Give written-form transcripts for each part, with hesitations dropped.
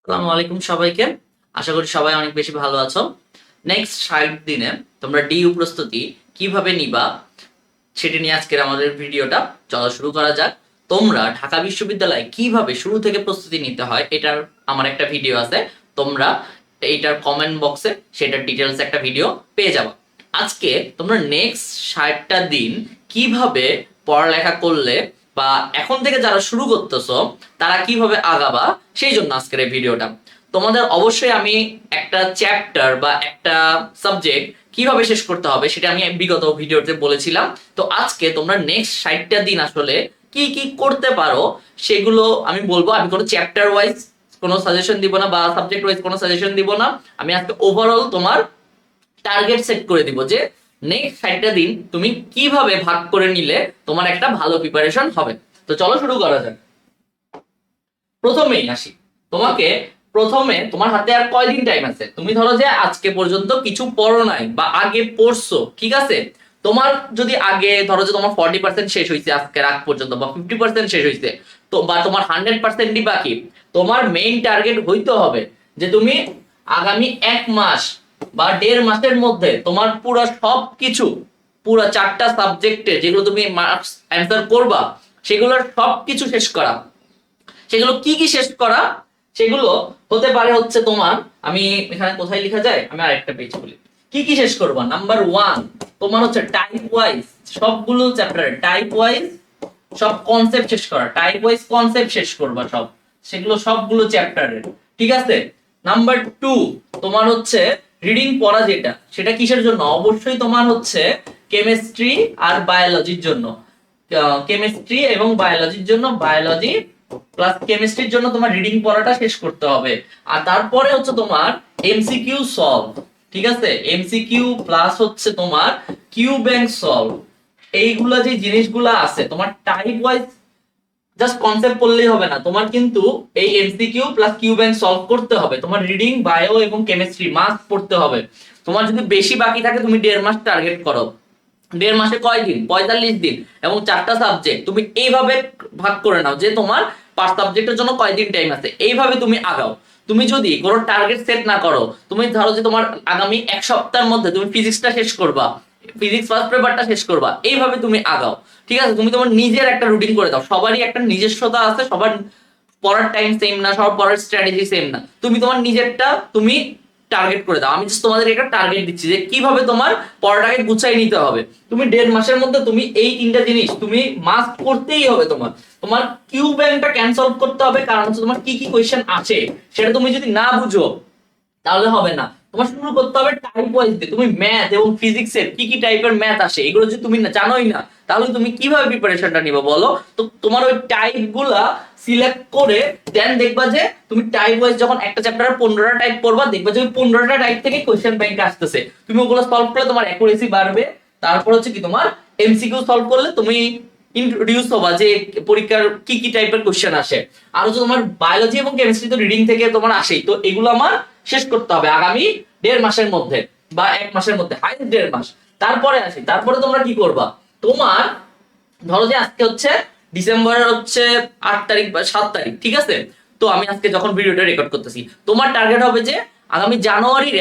আসসালামু আলাইকুম সবাইকে। আশা করি সবাই অনেক বেশি ভালো আছো। নেক্সট 60 দিনে তোমরা ডিইউ প্রস্তুতি কিভাবে নিবা সেটা নিয়ে আজকের আমাদের ভিডিওটা। চলো শুরু করা যাক। তোমরা ঢাকা বিশ্ববিদ্যালয়ে কিভাবে শুরু থেকে প্রস্তুতি নিতে হয় এটার আমার একটা ভিডিও আছে। তোমরা এইটার কমেন্ট বক্সে সেটার ডিটেলস একটা ভিডিও পেয়ে যাবে। আজকে তোমরা নেক্সট 60টা দিন কিভাবে পড়ালেখা করলে বা এখন থেকে যারা শুরু করতেছো তারা কিভাবে আগাবা সেই জন্য আজকের এই ভিডিওটা। তোমাদের অবশ্যই আমি একটা চ্যাপ্টার বা একটা সাবজেক্ট কিভাবে শেষ করতে হবে সেটা আমি বিগত ভিডিওতে বলেছিলাম। তো আজকে তোমরা নেক্সট 60টা দিন আসলে কি কি করতে পারো সেগুলো আমি বলবো। আমি কোনো চ্যাপ্টার ওয়াইজ কোনো সাজেশন দিব না বা সাবজেক্ট ওয়াইজ কোনো সাজেশন দিব না। আমি আজকে ওভারঅল তোমার টার্গেট সেট করে দিব যে নেক্সট 60টা দিন তুমি কিভাবে ভাগ করে নিলে তোমার একটা ভালো প্রিপারেশন হবে। তো চলো শুরু করা যাক। প্রথমেই আসি, তোমাকে প্রথমে তোমার হাতে আর কয়দিন টাইম আছে? তুমি ধরো যে আজকে পর্যন্ত কিছু পড়ো নাই বা আগে পড়ছো, ঠিক আছে? তোমার যদি আগে ধরো যে তোমার 40% শেষ হয়েছে আজকের আগ পর্যন্ত বা 50% শেষ হয়েছে, তো বা তোমার 100%ই বাকি, তোমার মেইন টার্গেট হইতে হবে যে তুমি আগামী 1 মাস বা 1.5 মাসের মধ্যে তোমার পুরো সবকিছু, পুরো 4টা সাবজেক্টে যেগুলো তুমি মার্কস অ্যান্সার করবা সেগুলোর সবকিছু শেষ করা। সেগুলো কি কি শেষ করা? সেগুলো হতে পারে হচ্ছে তোমার, আমি এখানে কোথায় লেখা যায়, আমি আরেকটা পেজ খুলি। কি কি শেষ করবা? নাম্বার 1 তোমার হচ্ছে টাইপ ওয়াইজ সবগুলো চ্যাপ্টারে টাইপ ওয়াইজ সব কনসেপ্ট শেষ করা। টাইপ ওয়াইজ কনসেপ্ট শেষ করবা সব, সেগুলো সবগুলো চ্যাপ্টারের, ঠিক আছে? নাম্বার 2 তোমার হচ্ছে রিডিং পড়া, যেটা সেটা কিসের জন্য? অবশ্যই তোমার হচ্ছে কেমিস্ট্রি আর বায়োলজির জন্য। কেমিস্ট্রি এবং বায়োলজির জন্য, বায়োলজি প্লাস কেমিস্ট্রির জন্য তোমার রিডিং পড়াটা শেষ করতে হবে। আর তারপরে হচ্ছে তোমার এমসিকিউ সলভ, ঠিক আছে? এমসিকিউ প্লাস হচ্ছে তোমার কিউ ব্যাংক সলভ, এইগুলা যে জিনিসগুলা আছে তোমার টাইপ ওয়াইজ জাস্ট কনসেপ্ট পড়লেই হবে না, তোমার কিন্তু এই MCQ plus Q bank solve করতে হবে। তোমার রিডিং, বায়ো এবং কেমিস্ট্রি মাস্ট পড়তে হবে। তোমার যদি বেশি বাকি থাকে তুমি 1.5 মাস টার্গেট করো। 1.5 মাসে কয় দিন? 45 দিন এবং 4টা সাবজেক্ট। তুমি এইভাবে ভাগ করে নাও যে তোমার 5 সাবজেক্টের জন্য কয়দিন টাইম আছে, এইভাবে তুমি আগাও। তুমি যদি কোনো টার্গেট সেট না করো, তুমি ধরো যে তোমার আগামী 1 সপ্তাহের মধ্যে তুমি ফিজিক্সটা শেষ করবা, ফিজিক্স ফার্স্ট পেপারটা শেষ করবা, এইভাবে তুমি আগাও, ঠিক আছে? তুমি তোমার নিজের একটা রুটিন করে দাও। সবারই একটা নিজস্বতা আছে, সবার পড়ার টাইম সেম না, সবার পড়ার স্ট্র্যাটেজি সেম না। তুমি তোমার নিজেরটা তুমি টার্গেট করে দাও। আমি জাস্ট তোমাদের একটা টার্গেট দিচ্ছি যে কিভাবে তোমার পড়াটাকে গুছাই নিতে হবে। তুমি 1.5 মাসের মধ্যে তুমি এই 3টা জিনিস তুমি মাস্ট করতেই হবে। তোমার তোমার কিউ ব্যাংকটা ক্যান্সেল করতে হবে, কারণ হচ্ছে তোমার কি কি কোয়েশ্চেন আছে সেটা তুমি যদি না বুঝো তাহলে হবে না। তোমার শুরু করতে হবে টাইপ ওয়াইজ দিয়ে। তুমি ম্যাথ এবং ফিজিক্সের কি কি টাইপের ম্যাথ আসে এগুলো যদি তুমি জানোই না তাহলে তুমি কিভাবে প্রিপারেশনটা নিবে বলো? তো তোমার ওই টাইপ গুলা সিলেক্ট করে দেন দেখবা যে তুমি টাইপ ওয়াইজ যখন একটা চ্যাপ্টারে 15টা টাইপ পড়বা, দেখবা যে ওই 15টা টাইপ থেকে কোশ্চেন ব্যাংকে আসতেছে। তুমি ওগুলো সলভ করলে তোমার অ্যাকুরেসি বাড়বে। তারপর হচ্ছে কি, তোমার এমসিকিউ সলভ করলে তুমি ইন্ট্রোডিউস হবা যে পরীক্ষার কি কি টাইপের কোশ্চেন আসে। আর হচ্ছে তোমার বায়োলজি এবং কেমিস্ট্রি তো রিডিং থেকে তোমার আসেই, তো এগুলো আমার শেষ করতে হবে আগামী 1.5 মাসের মধ্যে বা 1 মাসের মধ্যে, হাইস্ট 1.5 মাস। তারপরে আসি, তারপরে তোমরা কি করবা? তোমার ধরো যে আজকে হচ্ছে ডিসেম্বরের হচ্ছে 8 তারিখ বা 7 তারিখ, ঠিক আছে? তো আমি আজকে যখন ভিডিওটা রেকর্ড করতেছি, তোমার টার্গেট হবে যে আগামী জানুয়ারির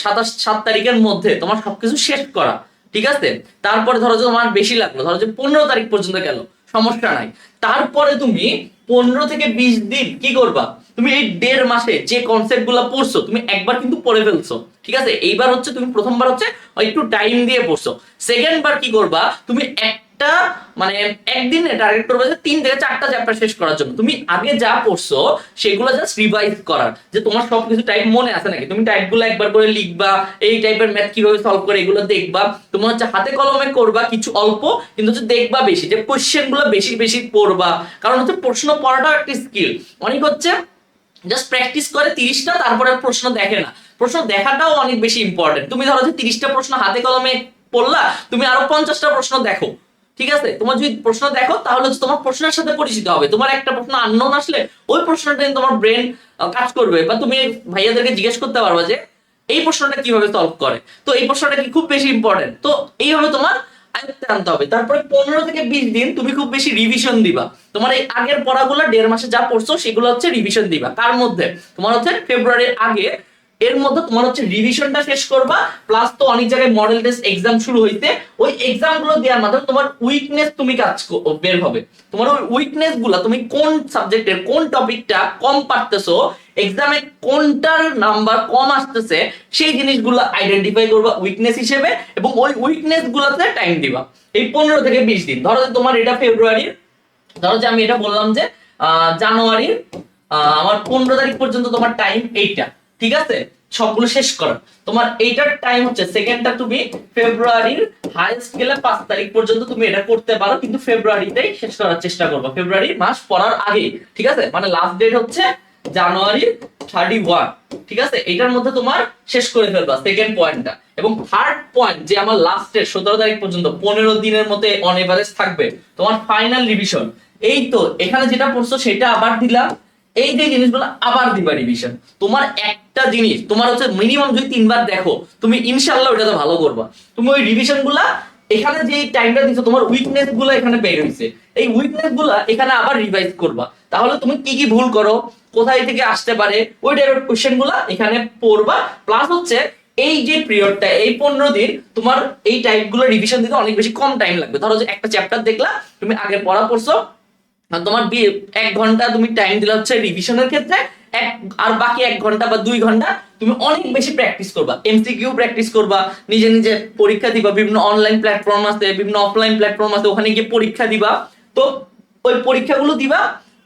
7 তারিখের মধ্যে তোমার সবকিছু শেষ করা, ঠিক আছে? তারপরে ধরো যে তোমার বেশি লাগলো, ধরো যে 15 তারিখ পর্যন্ত গেল, সমস্যা নাই। তারপরে তুমি 15 থেকে 20 দিন কি করবা? তুমি এই 1.5 মাসে যে কনসেপ্ট গুলো পড়ছো তুমি একবার কিন্তু পড়ে ফেলছো, ঠিক আছে? এইবার হচ্ছে তুমি প্রথমবার হচ্ছে একটু টাইম দিয়ে পড়ছো। সেকেন্ড বার কি করবা? তুমি একটা মানে একদিনে টার্গেট করবে যে 3 থেকে 4টা চ্যাপ্টার শেষ করার জন্য। তুমি আগে যা পড়ছো সেগুলো জাস্ট রিভাইজ করার, যে তোমার সবকিছু টাইপ মনে আছে নাকি। তুমি টাইপগুলো একবার করে লিখবা, এই টাইপের ম্যাথ কিভাবে সলভ করে এগুলো দেখবা। তুমি হচ্ছে হাতে কলমে করবা কিছু অল্প, কিন্তু হচ্ছে দেখবা বেশি, যে কোশ্চেন গুলো বেশি বেশি পড়বা। কারণ হচ্ছে প্রশ্ন পড়াটাও একটা স্কিল। অনেক হচ্ছে জাস্ট প্র্যাকটিস করে 30টা, তারপরে প্রশ্ন দেখে না। প্রশ্ন দেখাটাও অনেক বেশি ইম্পর্টেন্ট। তুমি ধরো যে 30টা প্রশ্ন হাতে কলমে পড়লা, তুমি আরো 50টা প্রশ্ন দেখো, ঠিক আছে? তোমার যদি প্রশ্ন দেখো তাহলে হচ্ছে তোমার প্রশ্নের সাথে পরিচিত হবে। তোমার একটা প্রশ্ন আননোন আসলে ওই প্রশ্নটা নিয়ে তোমার ব্রেন কাজ করবে, বা তুমি ভাইয়াদেরকে জিজ্ঞেস করতে পারবা যে এই প্রশ্নটা কিভাবে সলভ করে। তো এই প্রশ্নটা কি খুব বেশি ইম্পর্টেন্ট। তো এইভাবে তোমার আয়ত্তে আনতে হবে। তারপরে 15 থেকে 20 দিন তুমি খুব বেশি রিভিশন দিবা। তোমার এই আগের পড়াগুলো 1.5 মাসে যা পড়ছো সেগুলো হচ্ছে রিভিশন দিবা। কার মধ্যে? তোমার হচ্ছে ফেব্রুয়ারির আগে। এর মধ্যে তোমার হচ্ছে রিভিশনটা শেষ করবা, প্লাস তো অনেক জায়গায় মডেল টেস্ট এক্সাম শুরু হইতে, ওই এক্সাম গুলো দেওয়ার মাধ্যমে তোমার উইকনেস তুমি বের হবে। তোমার ওই উইকনেস গুলা, তুমি কোন সাবজেক্টের কোন টপিকটা কম পারতেছো, এক্সামে কোনটার নাম্বার কম আসতেছে, সেই জিনিসগুলো আইডেন্টিফাই করবা উইকনেস হিসেবে, এবং ওই উইকনেস গুলাতে টাইম দিবা। এই 15 থেকে 20 দিন। ধরো যে তোমার এটা ফেব্রুয়ারির, ধরো যে আমি এটা বললাম যে জানুয়ারির আমার 15 তারিখ পর্যন্ত তোমার টাইম এইটা, ঠিক আছে, সবগুলো শেষ করার। তোমার এইটার টাইম হচ্ছে সেকেন্ডটা তুমি ফেব্রুয়ারির হাইয়েস্ট গেলে 5 তারিখ পর্যন্ত তুমি এটা করতে পারো, কিন্তু ফেব্রুয়ারিতেই শেষ করার চেষ্টা করবা, ফেব্রুয়ারি মাস পড়ার আগে, ঠিক আছে। মানে লাস্ট ডেট হচ্ছে জানুয়ারি 31, ঠিক আছে। এটার মধ্যে তোমার শেষ করে ফেলবা সেকেন্ড পয়েন্টটা। এবং থার্ড পয়েন্ট যে আমার লাস্টের 17 তারিখ পর্যন্ত 15 দিনের মধ্যে অন এভারেজ থাকবে তোমার ফাইনাল রিভিশন। এই তো এখানে যেটা পড়ছো সেটা আবার দিলা, এই যে জিনিসগুলো আবার দিবা রিভিশন। তোমার একটা জিনিস তোমার হচ্ছে মিনিমাম যদি 3 বার দেখো, তুমি ইনশাআল্লাহ ওটাতে ভালো করবা। তুমি ওই রিভিশন গুলা এখানে যে টাইমটা দিছো, তোমার উইকনেস গুলো এখানে বের হইছে, এই উইকনেস গুলা এখানে আবার রিভাইজ করবা। তাহলে তুমি কি কি ভুল করো, কোথায় থেকে আসতে পারে, ওই টাইপের কোশ্চেন গুলা এখানে পড়বা। প্লাস হচ্ছে এই যে পিরিয়ডটা, এই 15 দিন তোমার এই টাইপ গুলো রিভিশন দিতে অনেক বেশি কম টাইম লাগবে। ধরো যে একটা চ্যাপ্টার দেখলা, তুমি আগে পড়া পড়ছো, তোমার 1 ঘন্টা তুমি টাইম দিলে হচ্ছে রিভিশনের ক্ষেত্রে, আর বাকি 1 ঘন্টা বা 2 ঘন্টা তুমি অনেক বেশি প্র্যাকটিস করবা, এমসিকিউ প্র্যাকটিস করবা, নিজে নিজে পরীক্ষা দিবা। বিভিন্ন অনলাইন প্ল্যাটফর্ম আছে, বিভিন্ন অফলাইন প্ল্যাটফর্ম আছে, ওখানে গিয়ে পরীক্ষা দিবা। তো ওই পরীক্ষাগুলো দিবা,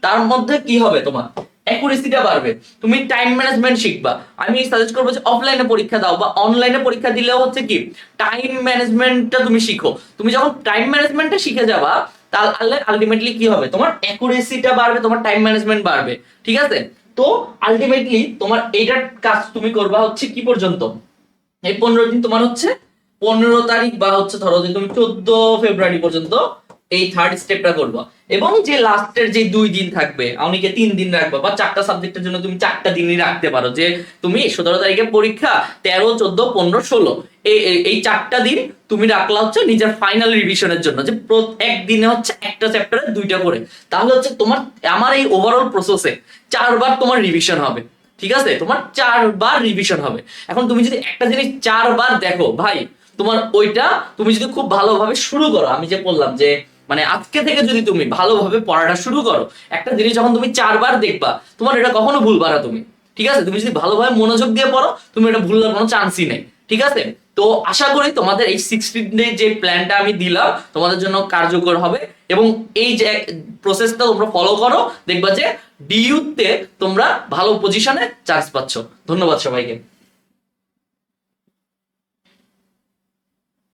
তার মধ্যে কি হবে, তোমার অ্যাকুরেসিটা বাড়বে, তুমি টাইম ম্যানেজমেন্ট শিখবা। আমি সাজেস্ট করবো যে অফলাইনে পরীক্ষা দাও, বা অনলাইনে পরীক্ষা দিলেও হচ্ছে কি টাইম ম্যানেজমেন্টটা তুমি শিখো। তুমি যখন টাইম ম্যানেজমেন্টটা শিখে যাবা, তাহলে আলটিমেটলি কি হবে, তোমার অ্যাকুরেসিটা বাড়বে, তোমার টাইম ম্যানেজমেন্ট বাড়বে, ঠিক আছে। তো আলটিমেটলি তোমার এইটার কাজ তুমি করবা হচ্ছে কি পর্যন্ত, এই 15 দিন তোমার হচ্ছে 15 তারিখ বা হচ্ছে ধরো যে তুমি 14 ফেব্রুয়ারি পর্যন্ত এই থার্ড স্টেপটা করবা। এবং যে লাস্টের যে 2 দিন থাকবে, অনেকে 3 দিন রাখবা, বা 4টা সাবজেক্টের জন্য তুমি 4টা দিনই রাখতে পারো, যে তুমি 17 তারিখে পরীক্ষা, 13, 14, 15, 16 এই 4টা দিন তুমি রাখলা হচ্ছে নিজের ফাইনাল রিভিশনের জন্য, যে প্রত্যেক দিনে হচ্ছে একটা চ্যাপ্টারে 2টা করে। তাহলে হচ্ছে তোমার আমার এই ওভারঅল প্রসেসে 4 বার তোমার রিভিশন হবে, ঠিক আছে, তোমার 4 বার রিভিশন হবে। এখন তুমি যদি একটা জিনিস 4 বার দেখো ভাই, তোমার ওইটা তুমি যদি খুব ভালোভাবে শুরু করো, আমি যে বললাম যে মানে আজকে থেকে যদি তুমি ভালোভাবে পড়াটা শুরু করো, একটা জিনিস যখন তুমি 4 বার দেখবা, তোমার এটা কখনো ভুলবা না তুমি, ঠিক আছে। তুমি যদি ভালোভাবে মনোযোগ দিয়ে পড়ো, তুমি এটা ভুলার কোনো চান্সই নেই, ঠিক আছে। তো আশা করি তোমাদের এই 16 ডে যে প্ল্যানটা আমি দিলাম তোমাদের জন্য কার্যকর হবে, এবং এই যে প্রসেসটা তোমরা ফলো করো, দেখবা যে ডিইউতে তোমরা ভালো পজিশনে চান্স পাচ্ছ। ধন্যবাদ সবাইকে।